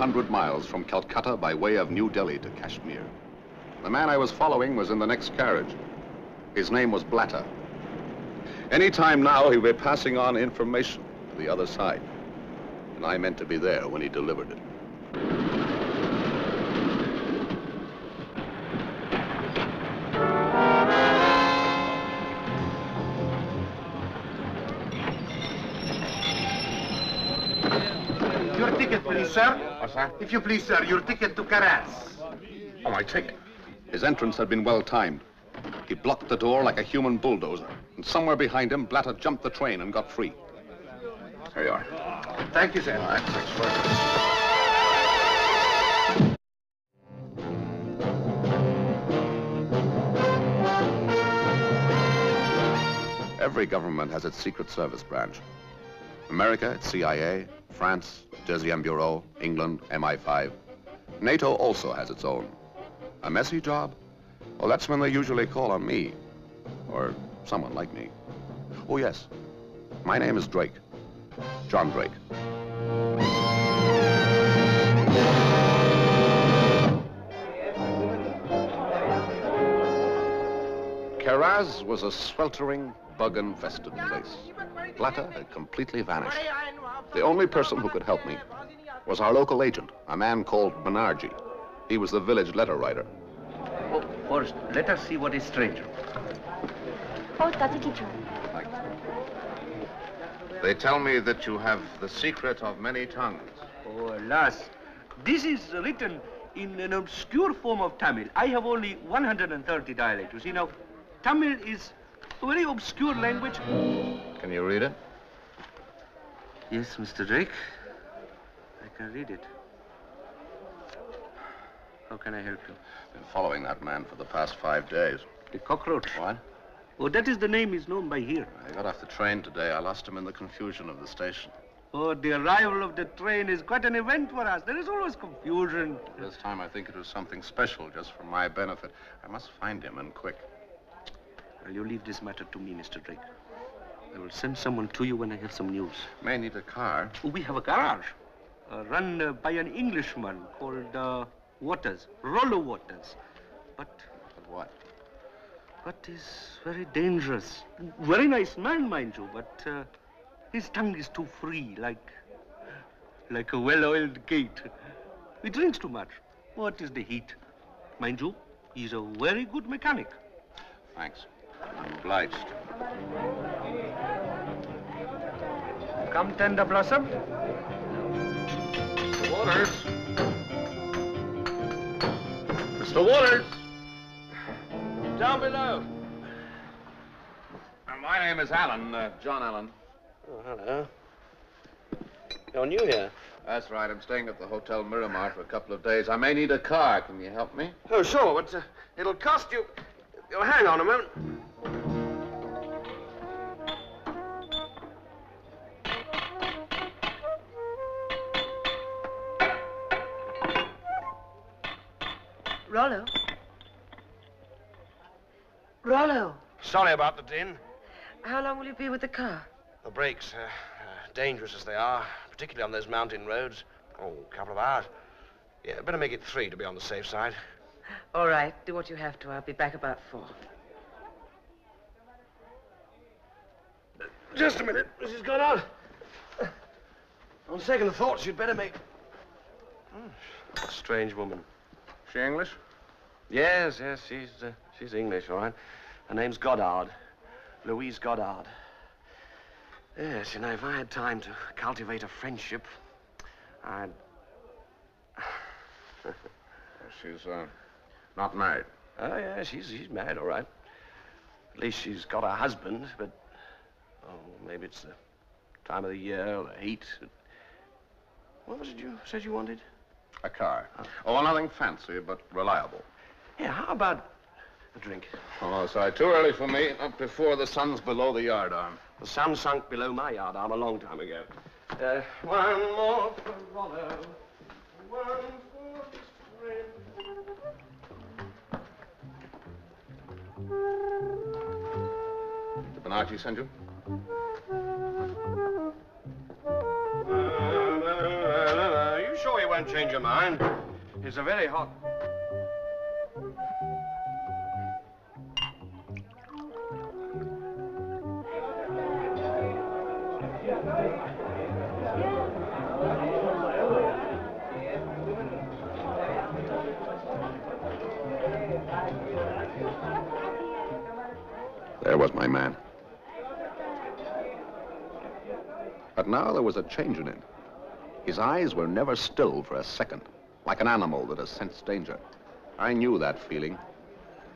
300 miles from Calcutta by way of New Delhi to Kashmir. The man I was following was in the next carriage. His name was Blatter. Any time now, he'll be passing on information to the other side. And I meant to be there when he delivered it. Your ticket, please, sir. What's that? If you please, sir, your ticket to Karaz. Oh, my ticket. His entrance had been well timed. He blocked the door like a human bulldozer. And somewhere behind him, Blatter jumped the train and got free. Here you are. Thank you, sir. All right, thanks for it. Every government has its Secret Service branch. America, its CIA, France, Deuxième Bureau, England, MI5. NATO also has its own. A messy job? Well, that's when they usually call on me, or someone like me. Oh, yes. My name is Drake. John Drake. Karaz was a sweltering, bug-infested place. Blatter had completely vanished. The only person who could help me was our local agent, a man called Banerjee. He was the village letter writer. Oh, first, let us see what is Traitor. Oh, Tati Kitchen. They tell me that you have the secret of many tongues. Oh, alas. This is written in an obscure form of Tamil. I have only 130 dialects. You see, now, Tamil is a very obscure language. Can you read it? Yes, Mr. Drake. I can read it. How can I help you? Been following that man for the past 5 days. The cockroach. What? Oh, that is the name is known by here. I got off the train today. I lost him in the confusion of the station. Oh, the arrival of the train is quite an event for us. There is always confusion. This time I think it was something special just for my benefit. I must find him, and quick. Well, you leave this matter to me, Mr. Drake. I will send someone to you when I have some news. May need a car. Oh, we have a garage run by an Englishman called Waters, Rollo Waters. But what? But is very dangerous. Very nice man, mind you, but his tongue is too free, like a well-oiled gate. He drinks too much. What is the heat? Mind you, he's a very good mechanic. Thanks. I'm obliged. Come, Tender Blossom. Mr. Waters. Mr. Waters. Down below. My name is Allen, John Allen. Oh, hello. You're new here? That's right. I'm staying at the Hotel Miramar for a couple of days. I may need a car. Can you help me? Oh, sure, but it'll cost you... Oh, hang on a moment. Rollo? Rollo? Sorry about the din. How long will you be with the car? The brakes, dangerous as they are, particularly on those mountain roads. Oh, a couple of hours. Yeah, better make it 3 to be on the safe side. All right, do what you have to. I'll be back about 4. Just a minute, Mrs. Goddard. On second thoughts, you'd better make... strange woman. She English? Yes, she's English, all right. Her name's Goddard. Louise Goddard. Yes, you know, if I had time to cultivate a friendship, I'd... She's, not married. Oh, yeah, she's married, all right. At least she's got a husband, but... Oh, maybe it's the time of the year, or the heat. What was it you said you wanted? A car. Oh, nothing fancy, but reliable. Yeah, how about a drink? Oh, sorry, too early for me. Not before the sun's below the yardarm. The sun sunk below my yardarm a long time ago. One more for Rollo, one for his friend. Did Banerjee send you? Are you sure you won't can't change your mind. It's a very hot... There was my man. But now there was a change in him. His eyes were never still for a second, like an animal that has sensed danger. I knew that feeling.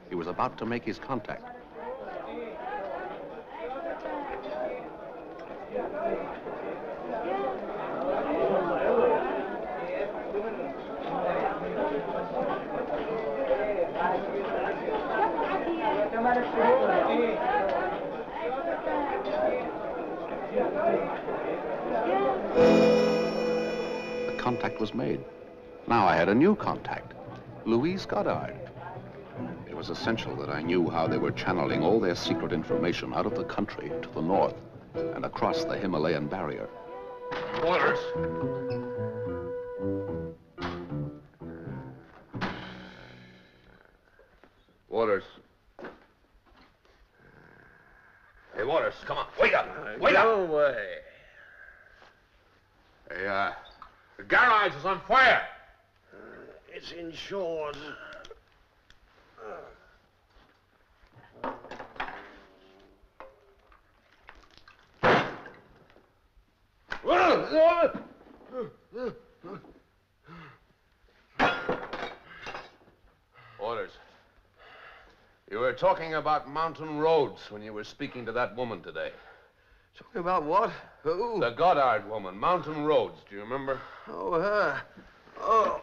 He was about to make his contact. The contact was made. Now I had a new contact, Louise Goddard. It was essential that I knew how they were channeling all their secret information out of the country to the north and across the Himalayan barrier. Orders. Waters. Hey, Waters, come on. Wake up. Wake Go up. away. Hey, the garage is on fire. It's insured. Orders. You were talking about mountain roads when you were speaking to that woman today. Talking about what? Who? The Goddard woman, mountain roads. Do you remember? Oh, her. Oh.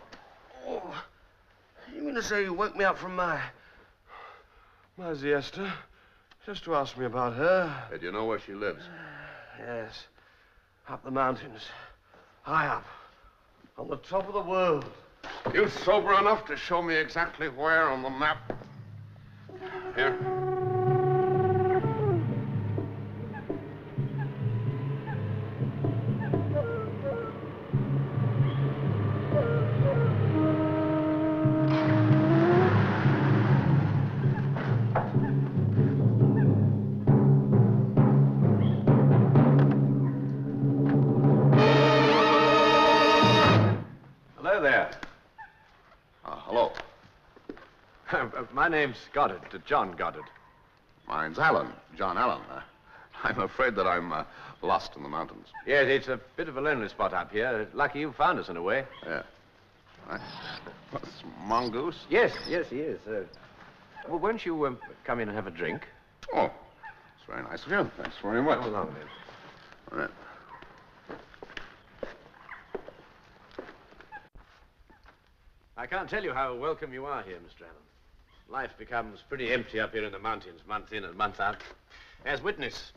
You mean to say you woke me up from my siesta just to ask me about her? Hey, do you know where she lives? Yes. Up the mountains. High up. On the top of the world. You sober enough to show me exactly where on the map? Here. Hello there. Hello. My name's Goddard, John Goddard. Mine's Allen, John Allen. I'm afraid that I'm lost in the mountains. Yes, it's a bit of a lonely spot up here. Lucky you found us in a way. Yeah. What's mongoose? Yes, he is. Well, won't you come in and have a drink? Oh, it's very nice of you. Thanks very much. Come along, then. All right. I can't tell you how welcome you are here, Mr. Allen. Life becomes pretty empty up here in the mountains, month in and month out. As witness,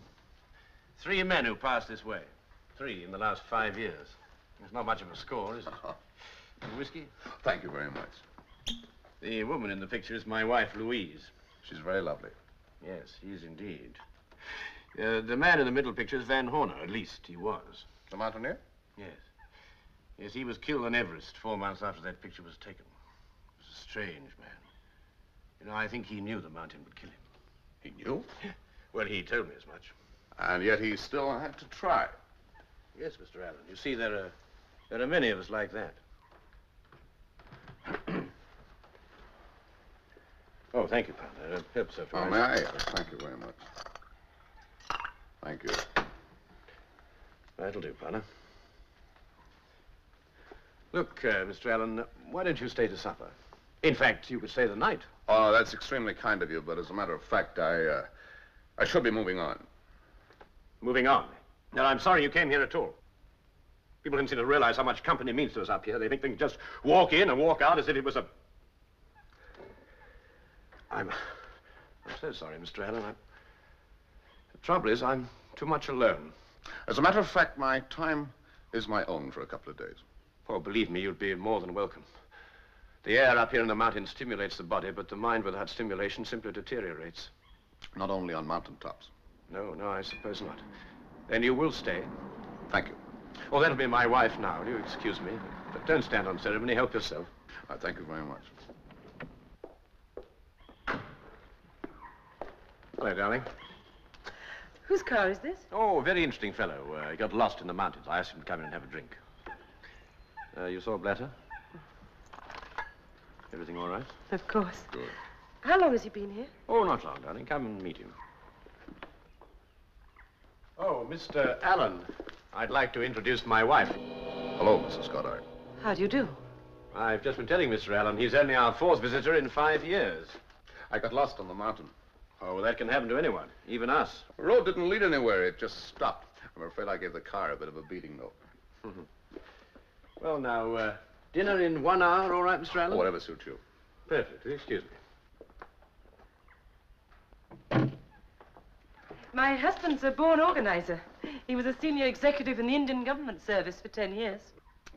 3 men who passed this way. 3 in the last 5 years. It's not much of a score, is it? Whiskey? Thank you very much. The woman in the picture is my wife, Louise. She's very lovely. Yes, he is indeed. The man in the middle picture is Van Horner, at least he was. The mountaineer? Yes. Yes, he was killed on Everest 4 months after that picture was taken. He was a strange man. You know, I think he knew the mountain would kill him. He knew? Well, he told me as much. And yet he still had to try. Yes, Mr. Allen. You see, there are many of us like that. Oh, thank you, partner. Help, sir. Oh, may I? Thank you very much. Thank you. That'll do, partner. Look, Mr. Allen, why don't you stay to supper? In fact, you could stay the night. Oh, that's extremely kind of you, but as a matter of fact, I should be moving on. Moving on. Now, I'm sorry you came here at all. People don't seem to realize how much company means to us up here. They think they can just walk in and walk out as if it was a... I'm so sorry, Mr. Allen. The trouble is, I'm too much alone. As a matter of fact, my time is my own for a couple of days. Oh, believe me, you'd be more than welcome. The air up here in the mountains stimulates the body, but the mind without stimulation simply deteriorates. Not only on mountaintops. No, I suppose not. Then you will stay. Thank you. Oh, that'll be my wife now. Will you excuse me? But don't stand on ceremony. Help yourself. Thank you very much. Hello, darling. Whose car is this? Oh, very interesting fellow. He got lost in the mountains. I asked him to come in and have a drink. You saw Blatter? Everything all right? Of course. Good. How long has he been here? Oh, not long, darling. Come and meet him. Oh, Mr. Allen. I'd like to introduce my wife. Hello, Mrs. Goddard. How do you do? I've just been telling Mr. Allen he's only our 4th visitor in 5 years. I got lost on the mountain. Oh, well, that can happen to anyone, even us. The road didn't lead anywhere. It just stopped. I'm afraid I gave the car a bit of a beating, though. Well, now, dinner in 1 hour, all right, Mr. Allen? Whatever suits you. Perfect. Excuse me. My husband's a born organizer. He was a senior executive in the Indian government service for 10 years.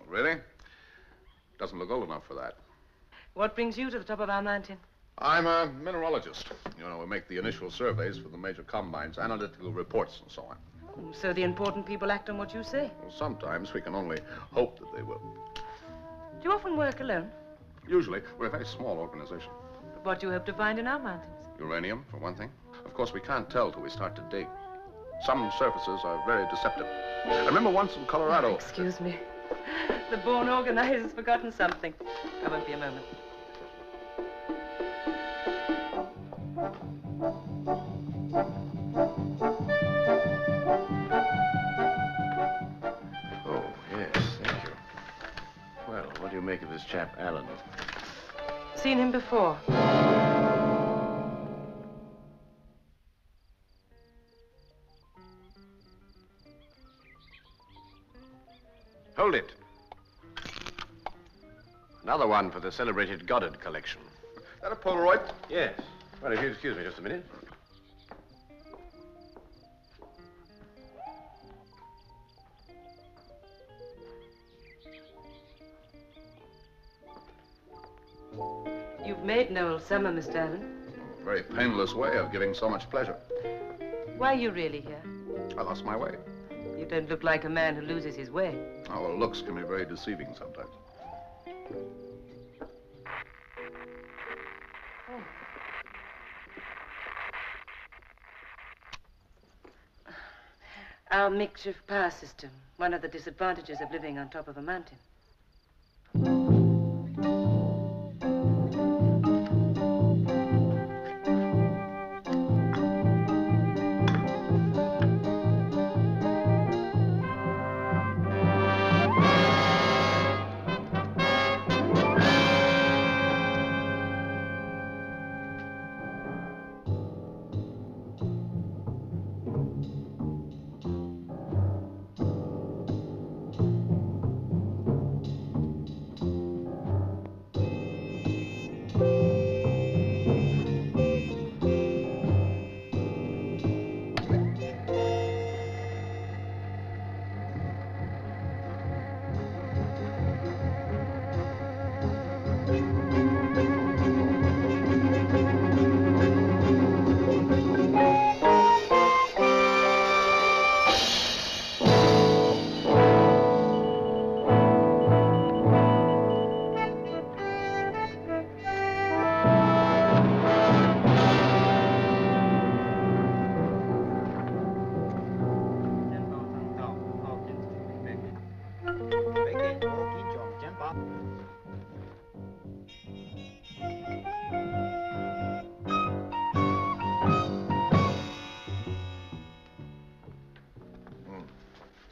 Really? Doesn't look old enough for that. What brings you to the top of our mountain? I'm a mineralogist. You know, we make the initial surveys for the major combines, analytical reports, and so on. So the important people act on what you say. Well, sometimes we can only hope that they will. Do you often work alone? Usually, we're a very small organization. But what do you hope to find in our mountains? Uranium, for one thing. Of course, we can't tell till we start to dig. Some surfaces are very deceptive. I remember once in Colorado... Oh, excuse me. The born organizer's forgotten something. I won't be a moment. Oh, yes, thank you. Well, what do you make of this chap, Allen? Seen him before. Hold it. Another one for the celebrated Goddard collection. That a Polaroid? Yes. Well, if you excuse me just a minute. You've made Noel summer, Mr. Allen. A very painless way of giving so much pleasure. Why are you really here? I lost my way. You don't look like a man who loses his way. Oh, well, looks can be very deceiving sometimes. Our makeshift power system, one of the disadvantages of living on top of a mountain.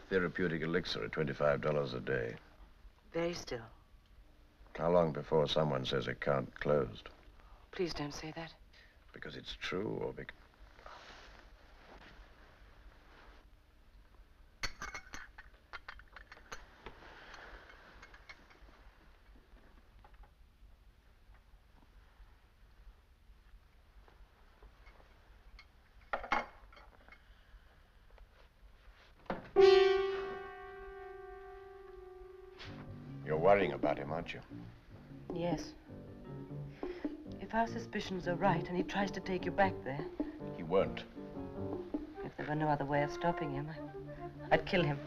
Therapeutic elixir at $25 a day. Very still. How long before someone says account closed? Please don't say that. Because it's true or because... You're worrying about him, aren't you? Yes. If our suspicions are right and he tries to take you back there, He won't. if there were no other way of stopping him, I'd kill him.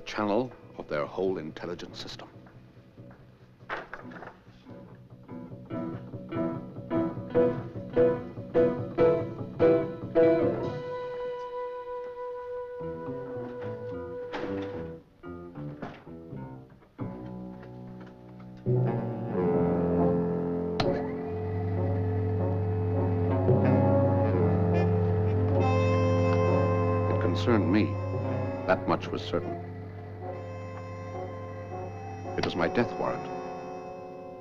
Channel of their whole intelligence system. It concerned me. That much was certain. It was my death warrant.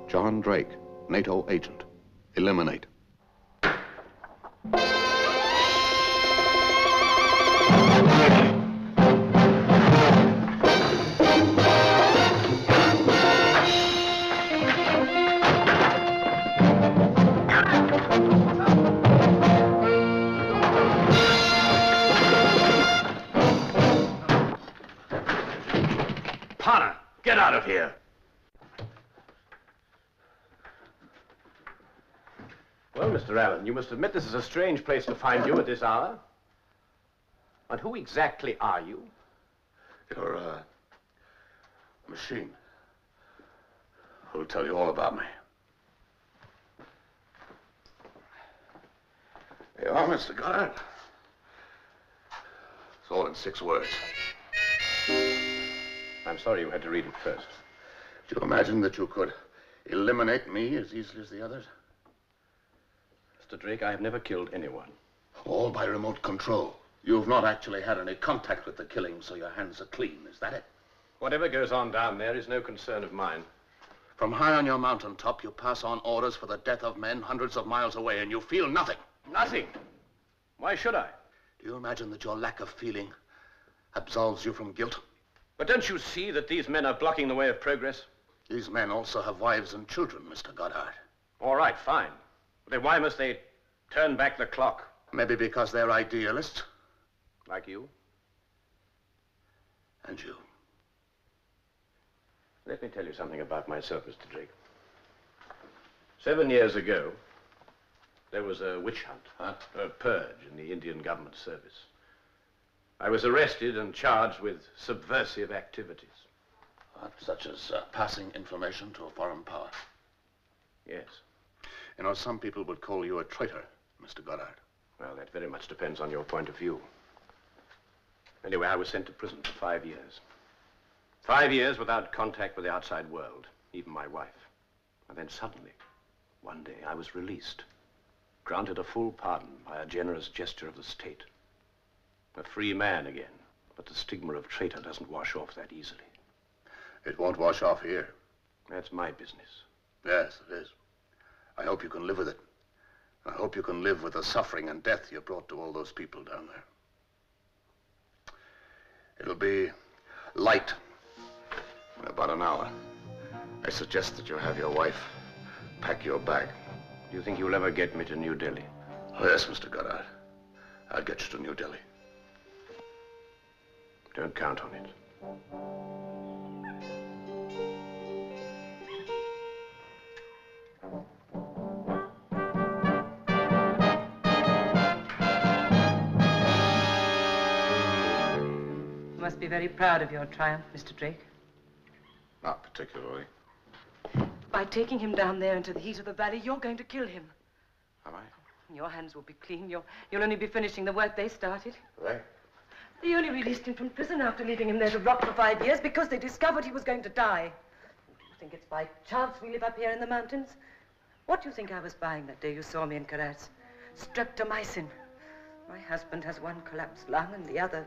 John Drake, NATO agent. Eliminate. Potter, get out of here. Well, Mr. Allen, you must admit this is a strange place to find you at this hour. And who exactly are you? You're a machine. Who'll tell you all about me. There you are, Mr. Goddard. It's all in 6 words. I'm sorry you had to read it first. Do you imagine that you could eliminate me as easily as the others? Mr. Drake, I have never killed anyone. All by remote control. You've not actually had any contact with the killing, so your hands are clean. Is that it? Whatever goes on down there is no concern of mine. From high on your mountaintop, you pass on orders for the death of men hundreds of miles away, and you feel nothing. Nothing. Why should I? Do you imagine that your lack of feeling absolves you from guilt? But don't you see that these men are blocking the way of progress? These men also have wives and children, Mr. Goddard. All right, fine. Then why must they turn back the clock? Maybe because they're idealists. Like you? And you. Let me tell you something about myself, Mr. Drake. 7 years ago, there was a witch hunt, a purge in the Indian government service. I was arrested and charged with subversive activities. Such as passing information to a foreign power. Yes. You know, some people would call you a traitor, Mr. Goddard. Well, that very much depends on your point of view. Anyway, I was sent to prison for 5 years. 5 years without contact with the outside world, even my wife. And then suddenly, one day, I was released. Granted a full pardon by a generous gesture of the state. A free man again, but the stigma of traitor doesn't wash off that easily. It won't wash off here. That's my business. Yes, it is. I hope you can live with it. I hope you can live with the suffering and death you brought to all those people down there. It'll be light in about an hour. I suggest that you have your wife pack your bag. Do you think you'll ever get me to New Delhi? Oh, yes, Mr. Goddard. I'll get you to New Delhi. Don't count on it. You must be very proud of your triumph, Mr. Drake. Not particularly. By taking him down there into the heat of the valley, you're going to kill him. Am I? Your hands will be clean. You'll only be finishing the work they started. They? They only released him from prison after leaving him there to rot for 5 years because they discovered he was going to die. Do you think it's by chance we live up here in the mountains? What do you think I was buying that day you saw me in Karaz? Streptomycin. My husband has one collapsed lung and the other.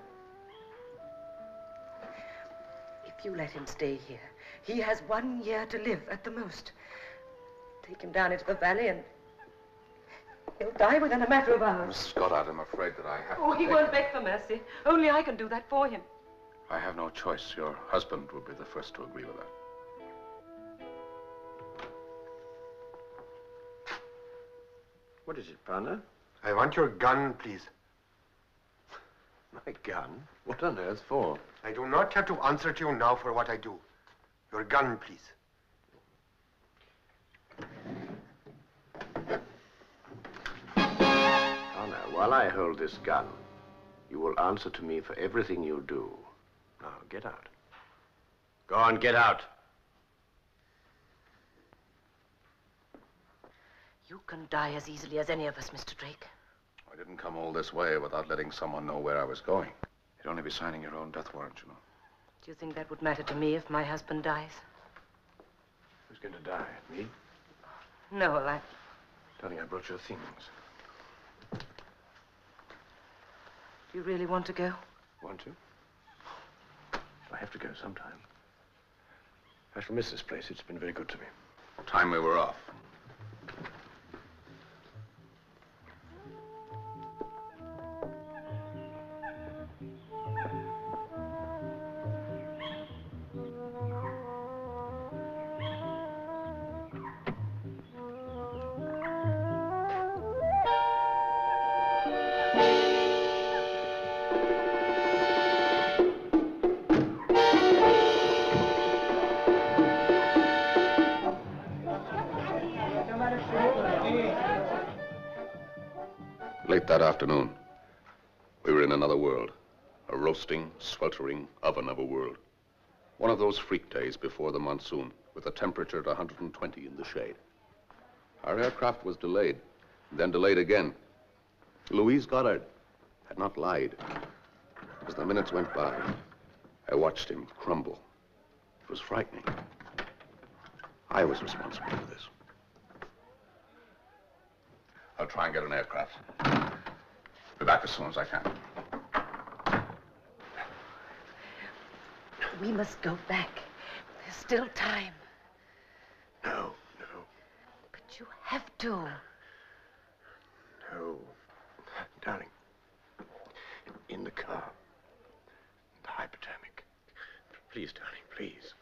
If you let him stay here, he has 1 year to live at the most. Take him down into the valley and he'll die within a matter of hours. Mrs. Goddard, I'm afraid that I have Oh, to he take won't him. beg for mercy. Only I can do that for him. I have no choice. Your husband will be the first to agree with that. What is it, partner? I want your gun, please. My gun? What on earth for? I do not have to answer to you now for what I do. Your gun, please. Partner, while I hold this gun, you will answer to me for everything you do. Now, get out. Go on, get out. You can die as easily as any of us, Mr. Drake. I didn't come all this way without letting someone know where I was going. You'd only be signing your own death warrant, you know. Do you think that would matter to me if my husband dies? Who's going to die? Me? No, Darling, I brought your things. Do you really want to go? Want to? I have to go sometime. I shall miss this place. It's been very good to me. Time we were off. Late that afternoon, we were in another world. A roasting, sweltering oven of a world. One of those freak days before the monsoon, with the temperature at 120 in the shade. Our aircraft was delayed, then delayed again. Louise Goddard had not lied. As the minutes went by, I watched him crumble. It was frightening. I was responsible for this. I'll try and get an aircraft. Be back as soon as I can. We must go back. There's still time. No. But you have to. No. Darling, in the car. The hypodermic. Please, darling, please.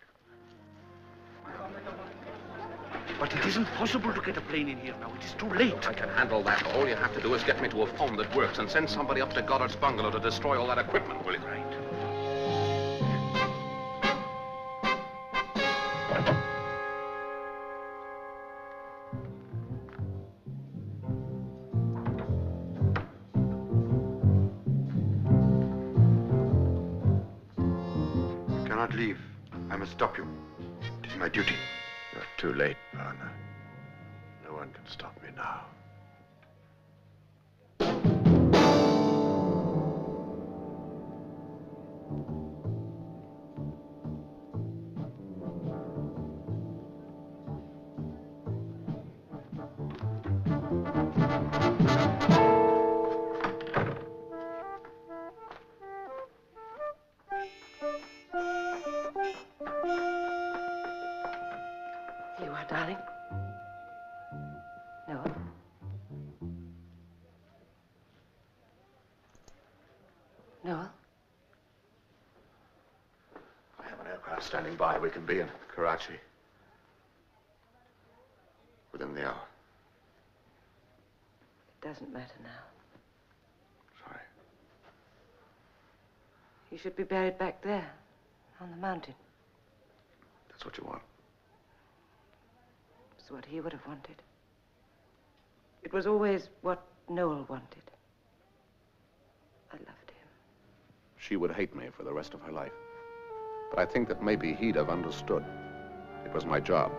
But it isn't possible to get a plane in here now. It is too late. I can handle that. All you have to do is get me to a phone that works and send somebody up to Goddard's bungalow to destroy all that equipment, will you? Right. You cannot leave. I must stop you. It is my duty. You're too late, partner. No one can stop me now. Here you are, darling. Noah. Noah? I have an aircraft standing by. We can be in Karachi within the hour. It doesn't matter now. Sorry. You should be buried back there, on the mountain. That's what you want. It's what he would have wanted. It was always what Noel wanted. I loved him. She would hate me for the rest of her life. But I think that maybe he'd have understood. It was my job.